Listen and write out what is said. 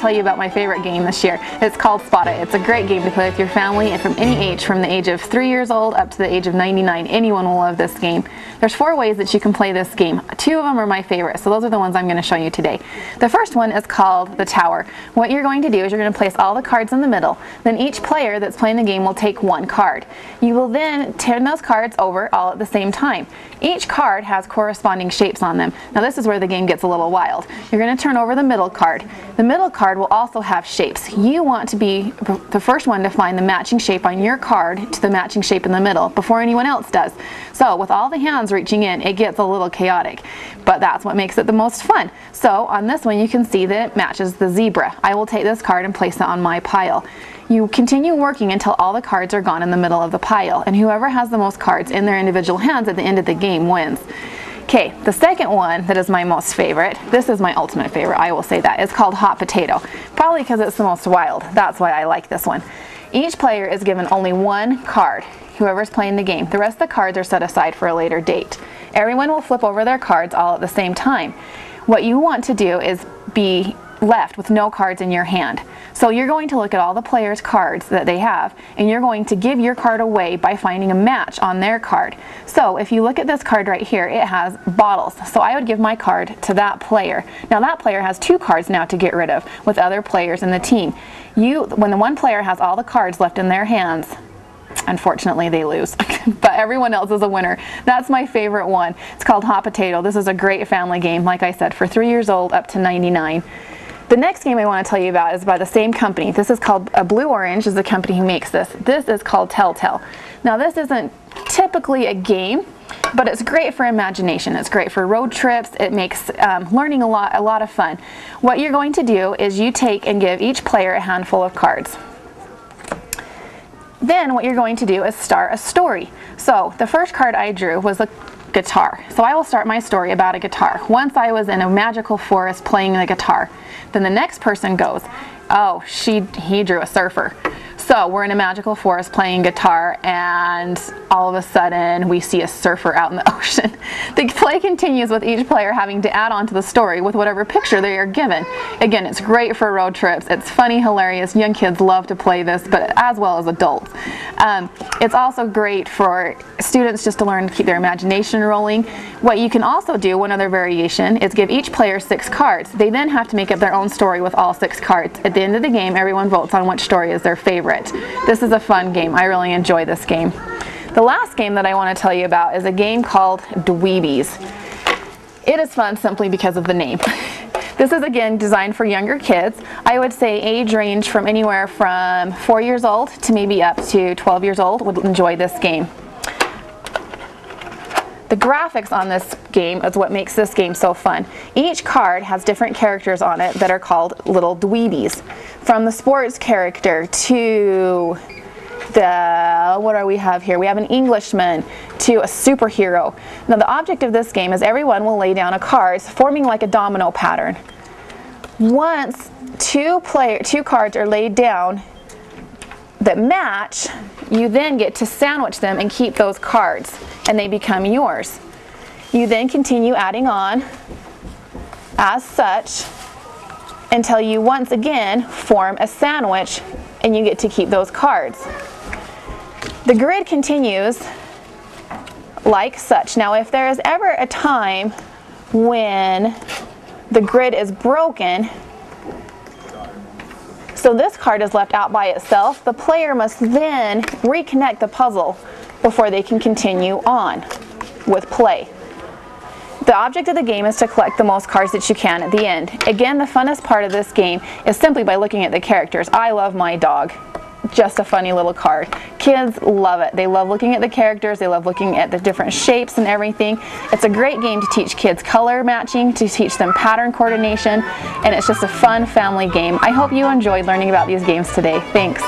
tell you about my favorite game this year. It's called Spot It. It's a great game to play with your family and from any age, from the age of 3 years old up to the age of 99. Anyone will love this game. There's 4 ways that you can play this game. 2 of them are my favorite, so those are the ones I'm going to show you today. The first one is called the tower. What you're going to do is you're going to place all the cards in the middle. Then each player that's playing the game will take 1 card. You will then turn those cards over all at the same time. Each card has corresponding shapes on them. Now this is where the game gets a little wild. You're going to turn over the middle card. The middle card will also have shapes. You want to be the first one to find the matching shape on your card to the matching shape in the middle before anyone else does. So with all the hands reaching in, it gets a little chaotic, but that's what makes it the most fun. So on this one you can see that it matches the zebra. I will take this card and place it on my pile. You continue working until all the cards are gone in the middle of the pile, and whoever has the most cards in their individual hands at the end of the game wins. Okay, the second one that is my most favorite, this is my ultimate favorite, I will say that, it's called Hot Potato. Probably because it's the most wild, that's why I like this one. Each player is given only 1 card, whoever's playing the game. The rest of the cards are set aside for a later date. Everyone will flip over their cards all at the same time. What you want to do is be left with no cards in your hand. So you're going to look at all the players' cards that they have, and you're going to give your card away by finding a match on their card. So if you look at this card right here, it has bottles. So I would give my card to that player. Now that player has 2 cards now to get rid of with other players in the team. When the one player has all the cards left in their hands, unfortunately they lose, but everyone else is a winner. That's my favorite one. It's called Hot Potato. This is a great family game, like I said, for 3 years old up to 99. The next game I want to tell you about is by the same company. This is called Blue Orange, is the company who makes this. This is called Telltale. Now this isn't typically a game, but it's great for imagination. It's great for road trips. It makes learning a lot of fun. What you're going to do is you take and give each player a handful of cards. Then what you're going to do is start a story. So the first card I drew was a guitar. So I will start my story about a guitar. Once I was in a magical forest playing the guitar. Then the next person goes, oh, he drew a surfer. So we're in a magical forest playing guitar, and all of a sudden we see a surfer out in the ocean. The play continues with each player having to add on to the story with whatever picture they are given. Again, it's great for road trips. It's funny, hilarious. Young kids love to play this, but as well as adults. It's also great for students just to learn to keep their imagination rolling. What you can also do, one other variation, is give each player 6 cards. They then have to make up their own story with all 6 cards. At the end of the game, everyone votes on which story is their favorite. This is a fun game. I really enjoy this game. The last game that I want to tell you about is a game called Dweebies. It is fun simply because of the name. This is again designed for younger kids. I would say age range from anywhere from 4 years old to maybe up to 12 years old would enjoy this game. The graphics on this game is what makes this game so fun. Each card has different characters on it that are called little dweebies. From the sports character to the, what do we have here? We have an Englishman to a superhero. Now the object of this game is everyone will lay down a card forming like a domino pattern. Once 2 cards are laid down that match, you then get to sandwich them and keep those cards, and they become yours. You then continue adding on as such until you once again form a sandwich, and you get to keep those cards. The grid continues like such. Now if there is ever a time when the grid is broken, so this card is left out by itself, the player must then reconnect the puzzle before they can continue on with play. The object of the game is to collect the most cards that you can at the end. Again, the funnest part of this game is simply by looking at the characters. I love my dog. Just a funny little card. Kids love it. They love looking at the characters. They love looking at the different shapes and everything. It's a great game to teach kids color matching, to teach them pattern coordination, and it's just a fun family game. I hope you enjoyed learning about these games today. Thanks.